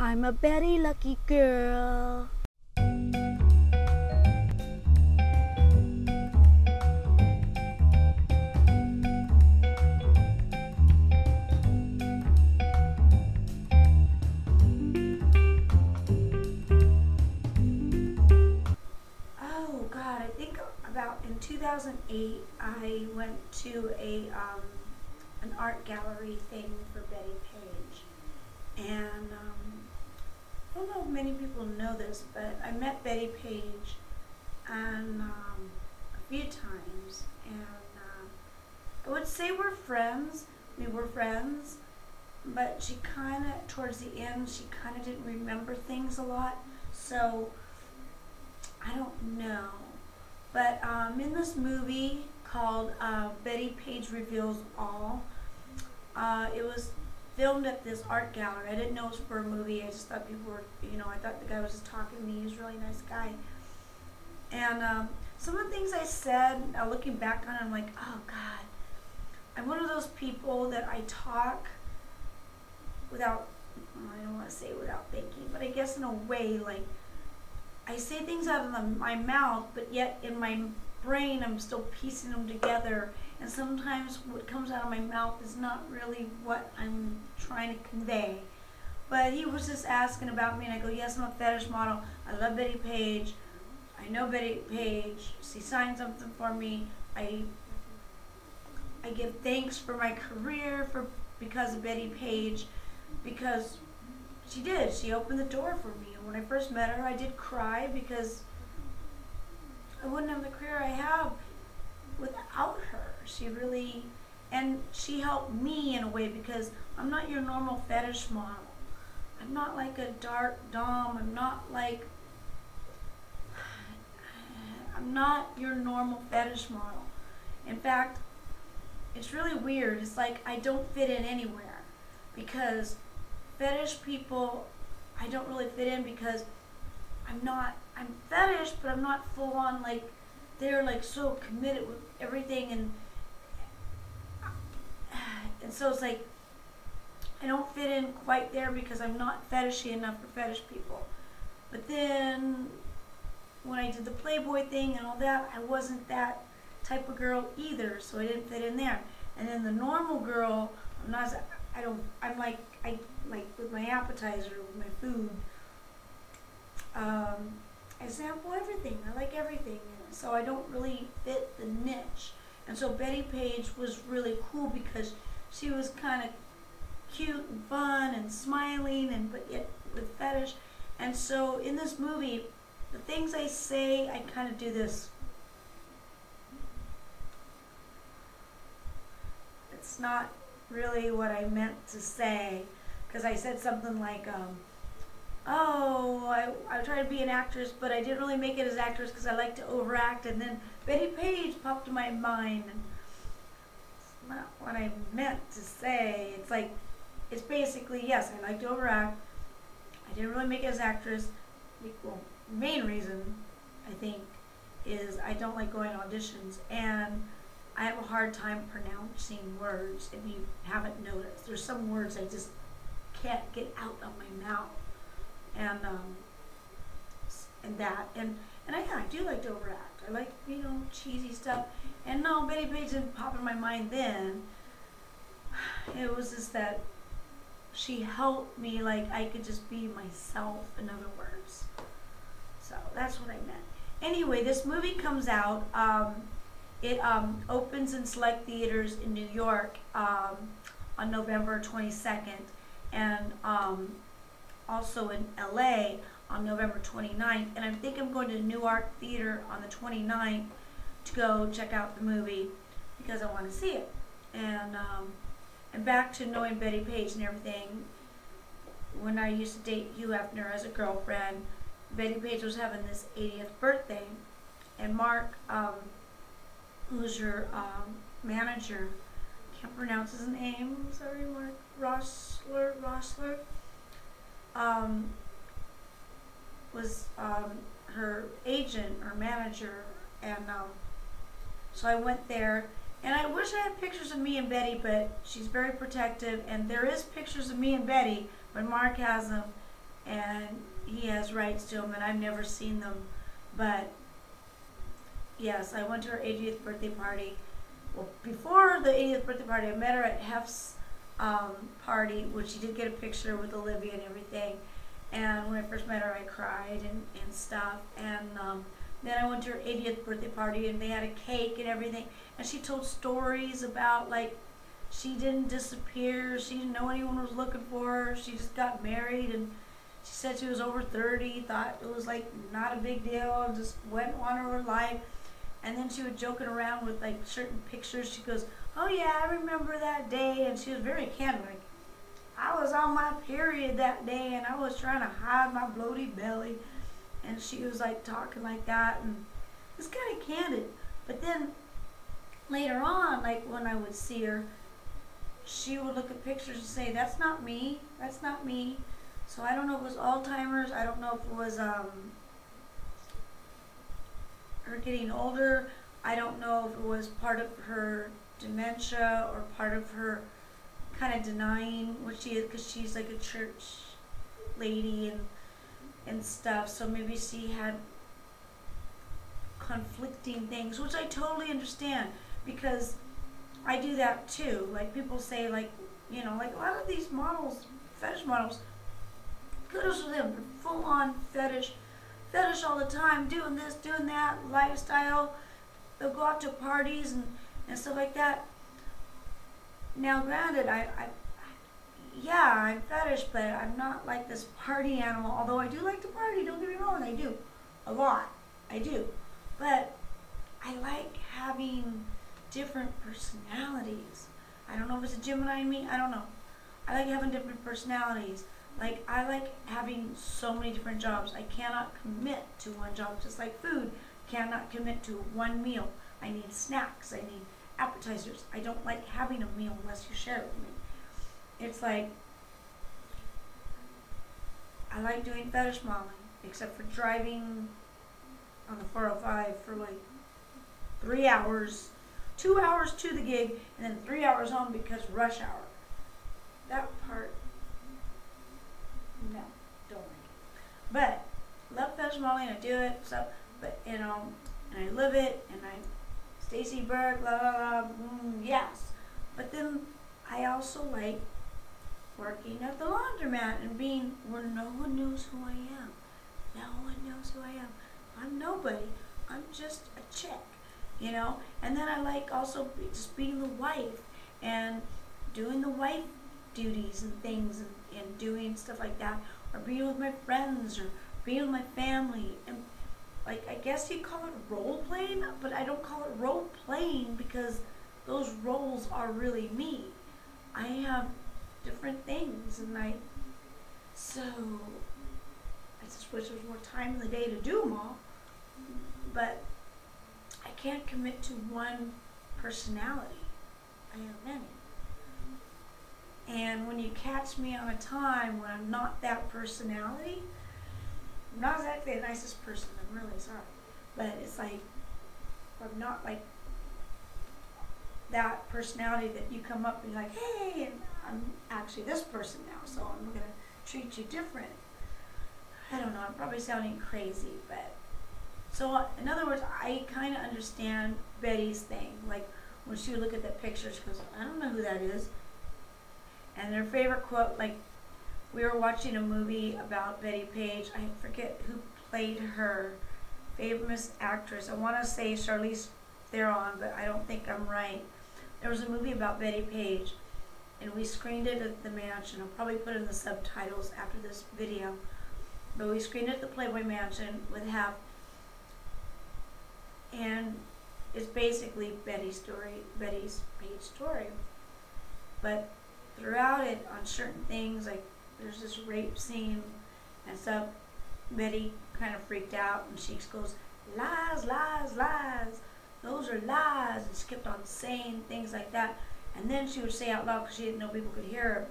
I'm a Bettie Lucky Girl. Oh God, I think about in 2008 I went to an art gallery thing for Bettie Page, and I don't know if many people know this, but I met Bettie Page and a few times, and I would say we're friends. We were friends, but she kind of, towards the end, she kind of didn't remember things a lot, so I don't know. But in this movie called Bettie Page Reveals All, it was filmed at this art gallery. I didn't know it was for a movie. I just thought people were, I thought the guy was just talking to me. He was a really nice guy. And some of the things I said, looking back on it, I'm like, oh God. I'm one of those people that I talk without, I don't want to say without thinking, but I guess in a way, like, I say things out of my mouth, but yet in my brain I'm still piecing them together, and sometimes what comes out of my mouth is not really what I'm trying to convey. But he was just asking about me, and I go, yes, I'm a fetish model. I love Bettie Page. I know Bettie Page. She signed something for me. I give thanks for my career because of Bettie Page, because she did. She opened the door for me. And when I first met her, I did cry because I wouldn't have the career I have without her. She really, and she helped me in a way, because I'm not your normal fetish model. I'm not like a dark dom. I'm not your normal fetish model. In fact, it's really weird. It's like I don't fit in anywhere, because fetish people, I don't really fit in, because I'm fetish, but I'm not full on, like, they're like so committed with everything, and so it's like I don't fit in quite there, because I'm not fetishy enough for fetish people. But then when I did the Playboy thing and all that, I wasn't that type of girl either, so I didn't fit in there. And then the normal girl, I'm like with my appetizer, with my food, I sample everything. I like everything, so I don't really fit the niche. And so Bettie Page was really cool, because she was kind of cute and fun and smiling, but yet with fetish. And so in this movie, the things I say, I kind of do this. It's not really what I meant to say, because I said something like, oh, I tried to be an actress, but I didn't really make it as actress because I like to overact, and then Bettie Page popped to my mind, and it's not what I meant to say. It's like, it's basically, yes, I like to overact. I didn't really make it as actress. Well, the main reason, I think, is I don't like going to auditions, and I have a hard time pronouncing words. If you haven't noticed, there's some words I just can't get out of my mouth, and I do like to overact. I like, cheesy stuff. And no, Bettie Page didn't pop in my mind then. It was just that she helped me, like I could just be myself, in other words. So that's what I meant. Anyway, this movie comes out. It opens in select theaters in New York on November 22nd, and also in LA on November 29th. And I think I'm going to Newark Theater on the 29th to go check out the movie, because I want to see it. And back to knowing Bettie Page and everything. When I used to date Hugh Hefner as a girlfriend, Bettie Page was having this 80th birthday, and Mark, who's her manager, can't pronounce his name, sorry, Mark Roesler, was her agent or manager, and so I went there, and I wish I had pictures of me and Bettie, but she's very protective, and there is pictures of me and Bettie, but Mark has them, and he has rights to them, and I've never seen them. But yes, I went to her 80th birthday party. Well, before the 80th birthday party, I met her at Hef's party, which she did get a picture with Olivia and everything. And when I first met her, I cried and stuff. And then I went to her 80th birthday party, and they had a cake and everything. And she told stories about, like, she didn't disappear. She didn't know anyone was looking for her. She just got married, and she said she was over 30, thought it was, like, not a big deal, just went on her life. And then she was joking around with, like, certain pictures. She goes, oh yeah, I remember that day. And she was very candid, like, I was on my period that day, and I was trying to hide my bloaty belly. And she was, like, talking like that, and it was kind of candid. But then later on, like, when I would see her, she would look at pictures and say, that's not me, that's not me. So I don't know if it was Alzheimer's, I don't know if it was her getting older, I don't know if it was part of her dementia or part of her kind of denying what she is, because she's like a church lady and stuff, so maybe she had conflicting things, which I totally understand, because I do that too. Like, people say, like, you know, like a lot of these models, fetish models, kudos to them, they're full on fetish all the time, doing this, doing that, lifestyle. They'll go out to parties and stuff like that. Now, granted, yeah, I'm fetish, but I'm not like this party animal, although I do like to party, don't get me wrong, I do. A lot. I do. But I like having different personalities. I don't know if it's a Gemini in me, I don't know. I like having different personalities. Like, I like having so many different jobs. I cannot commit to one job, just like food. Cannot commit to one meal. I need snacks, I need appetizers. I don't like having a meal unless you share it with me. It's like, I like doing fetish modeling, except for driving on the 405 for like 3 hours, 2 hours to the gig, and then 3 hours home because rush hour. That part, no, don't like it. But, love fetish modeling, I do it, so, but, you know, and I live it, and I, Stacy Burke, la la la, yes. But then, I also like working at the laundromat and being where no one knows who I am. No one knows who I am. I'm nobody. I'm just a chick, you know? And then I like also just being the wife and doing the wife duties and things and doing stuff like that, or being with my friends or being with my family. And like, I guess you call it role playing, but I don't call it role playing because those roles are really me. I have different things, and so I just wish there was more time in the day to do them all, but I can't commit to one personality. I have many. And when you catch me on a time when I'm not that personality, I'm not exactly the nicest person, I'm really sorry, but it's like, I'm not like that personality that you come up and you're like, hey, and I'm actually this person now, so I'm going to treat you different. I don't know, I'm probably sounding crazy, but, so in other words, I kind of understand Bettie's thing. Like, when she would look at that picture, she goes, I don't know who that is. And their favorite quote, like, we were watching a movie about Bettie Page, I forget who played her, famous actress, I want to say Charlize Theron, but I don't think I'm right. There was a movie about Bettie Page, and we screened it at the Mansion. I'll probably put in the subtitles after this video. But we screened it at the Playboy Mansion with Hef, and it's basically Bettie's Page story. But throughout it, on certain things, like there's this rape scene and stuff, Bettie kind of freaked out, and she goes, lies, lies, lies. Those are lies, and she kept on saying things like that. And then she would say out loud, because she didn't know people could hear her,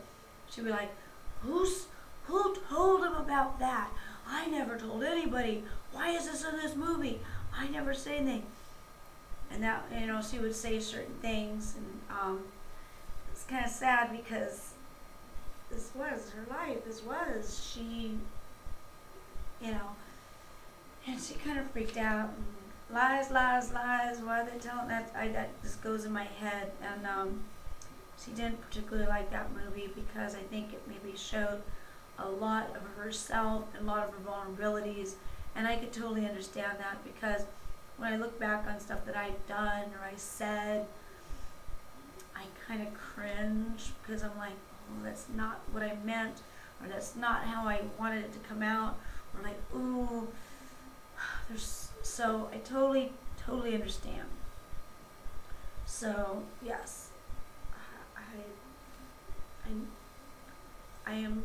she'd be like, who told him about that? I never told anybody. Why is this in this movie? I never say anything. And that, you know, she would say certain things, and it's kind of sad because this was her life. She you know. And she kind of freaked out. And lies, lies, lies. Why are they telling that? That just goes in my head. And she didn't particularly like that movie because I think it maybe showed a lot of herself and a lot of her vulnerabilities. And I could totally understand that, because when I look back on stuff that I've done or I said, I kind of cringe, because I'm like, oh, that's not what I meant, or that's not how I wanted it to come out, or like, ooh, so I totally understand. So yes, I am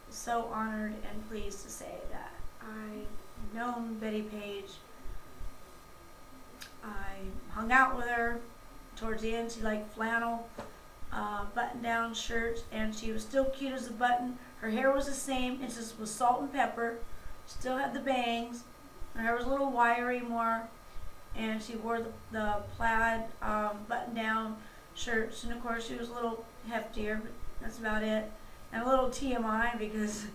so honored and pleased to say that I've known Bettie Page. I hung out with her towards the end. She liked flannel button-down shirts, and she was still cute as a button. Her hair was the same, it just was salt and pepper. Still had the bangs. Her hair was a little wiry more, and she wore the plaid button-down shirts, and of course she was a little heftier, but that's about it. And a little TMI, because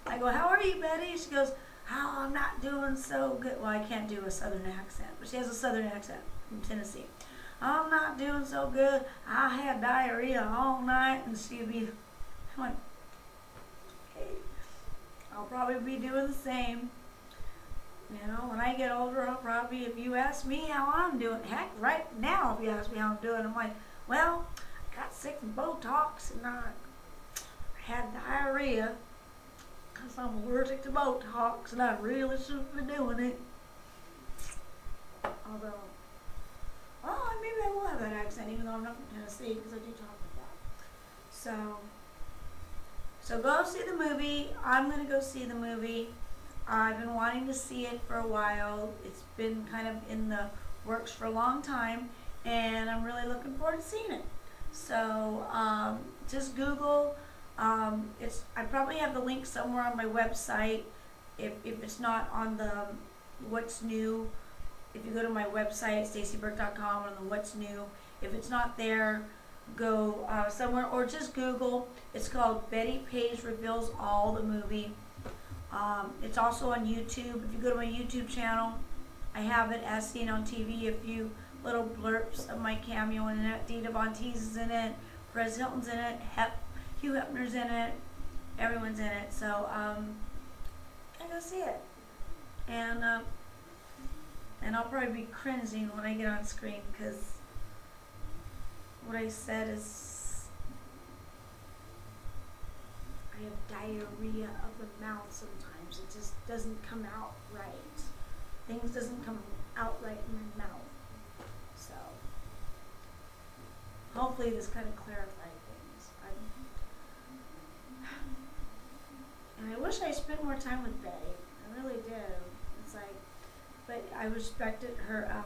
I go, how are you, Betty? She goes, oh, I'm not doing so good. Well, I can't do a southern accent, but she has a southern accent from Tennessee. I'm not doing so good. I had diarrhea all night. And she'd be, I'm like, okay, I'll probably be doing the same. You know, when I get older, I'll probably, if you ask me how I'm doing, heck, right now, if you ask me how I'm doing, I'm like, well, I got sick from Botox, and I had diarrhea because I'm allergic to Botox, and I really shouldn't be doing it. Although, well, maybe I will have that accent, even though I'm not from Tennessee, because I do talk like that. So go see the movie. I'm going to go see the movie. I've been wanting to see it for a while. It's been kind of in the works for a long time, and I'm really looking forward to seeing it. So just Google. I probably have the link somewhere on my website. If it's not on the What's New, if you go to my website, stacyburke.com, on the What's New, if it's not there, go somewhere, or just Google. It's called Bettie Page Reveals All, the movie. It's also on YouTube. If you go to my YouTube channel, I have it as seen on TV. A few little blurps of my cameo in it. Dita Von Teese is in it. Perez Hilton's in it. Hugh Hefner's in it. Everyone's in it. So I go see it, and I'll probably be cringing when I get on screen, because what I said is I have diarrhea of the mouth sometimes. It just doesn't come out right. Things doesn't come out right in my mouth. So hopefully this kind of clarified things. And I wish I spent more time with Betty. I really do. It's like, but I respected her,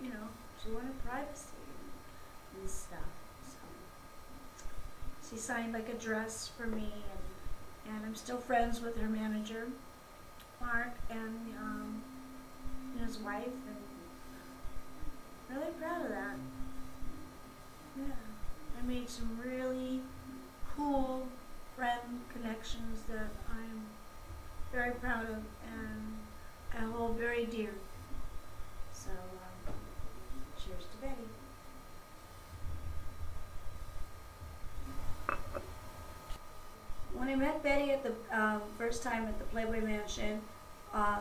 you know, she wanted privacy and stuff. So she signed like a dress for me, and I'm still friends with her manager, Mark, and his wife, and really proud of that. Yeah, I made some really cool friend connections that I'm very proud of and I hold very dear. So, cheers to Betty. When I met Betty at the first time at the Playboy Mansion,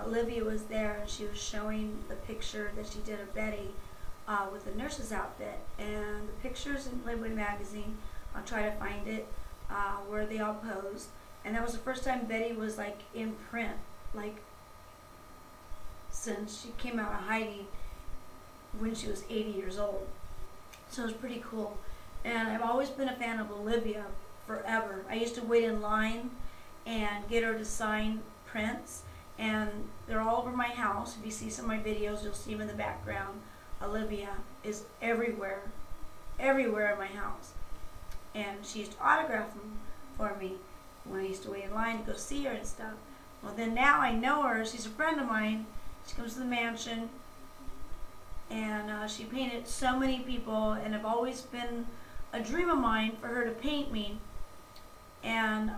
Olivia was there, and she was showing the picture that she did of Betty with the nurse's outfit. And the pictures in Playboy magazine, I'll try to find it, where they all posed. And that was the first time Betty was like in print, like since she came out of hiding when she was 80 years old. So it was pretty cool. And I've always been a fan of Olivia forever. I used to wait in line and get her to sign prints, and they're all over my house. If you see some of my videos, you'll see them in the background. Olivia is everywhere in my house. And she used to autograph them for me when I used to wait in line to go see her and stuff. Well, then now I know her. She's a friend of mine. She comes to the mansion, and she painted so many people, and I've always been a dream of mine for her to paint me. And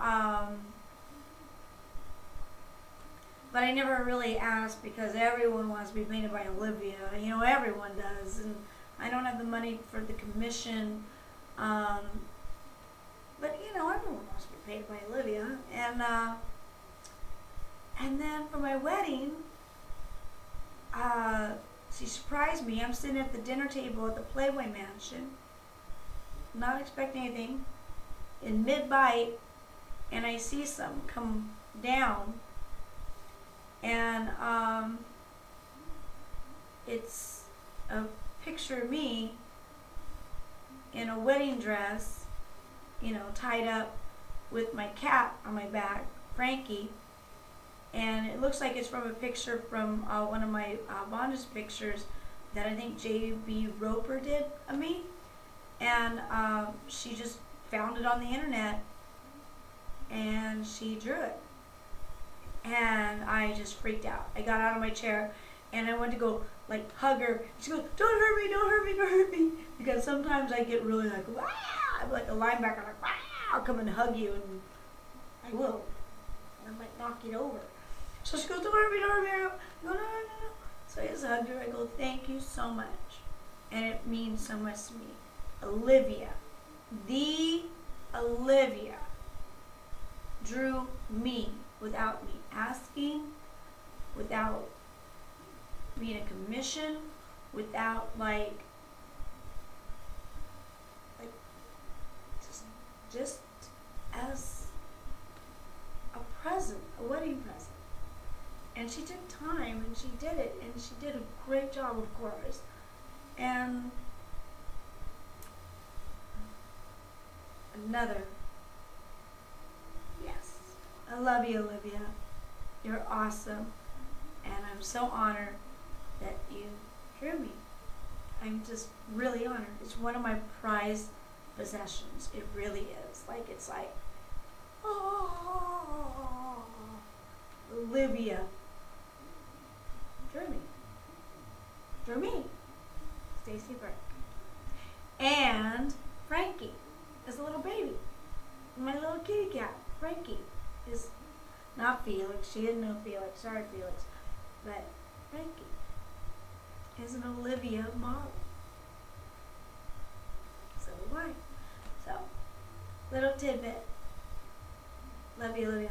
but I never really asked because everyone wants to be painted by Olivia. You know, everyone does, and I don't have the money for the commission. But you know, everyone wants to be painted by Olivia, and then for my wedding, she surprised me. I'm sitting at the dinner table at the Playboy Mansion, not expecting anything, in mid-bite, and I see something come down, and it's a picture of me in a wedding dress, you know, tied up with my cat on my back, Frankie. And it looks like it's from a picture from one of my bondage pictures that I think J.B. Roper did of me. And she just found it on the internet and she drew it. And I just freaked out. I got out of my chair and I went to go like hug her. She goes, "Don't hurt me, don't hurt me, don't hurt me." Because sometimes I get really like, "Wow!" I'm like a linebacker, like, "Wow!" I'll come and hug you, and I will. And I might knock you over. So she goes, "Don't hurt me, don't hurt me." I go, "No, no, no, no." So I just hugged her. I go, "Thank you so much." And it means so much to me. Olivia, the Olivia, drew me without me asking, without being a commission, without like just as a present, a wedding present. And she took time and she did it, and she did a great job, of course. And another yes. I love you, Olivia. You're awesome. And I'm so honored that you drew me. I'm just really honored. It's one of my prized possessions. It really is. Like, it's like, oh, Olivia drew me. Drew me. Stacy Burke. And Frankie is a little baby. My little kitty cat, Frankie, is not Felix. She didn't know Felix. Sorry, Felix. But Frankie is an Olivia model. So do I. So, little tidbit. Love you, Olivia.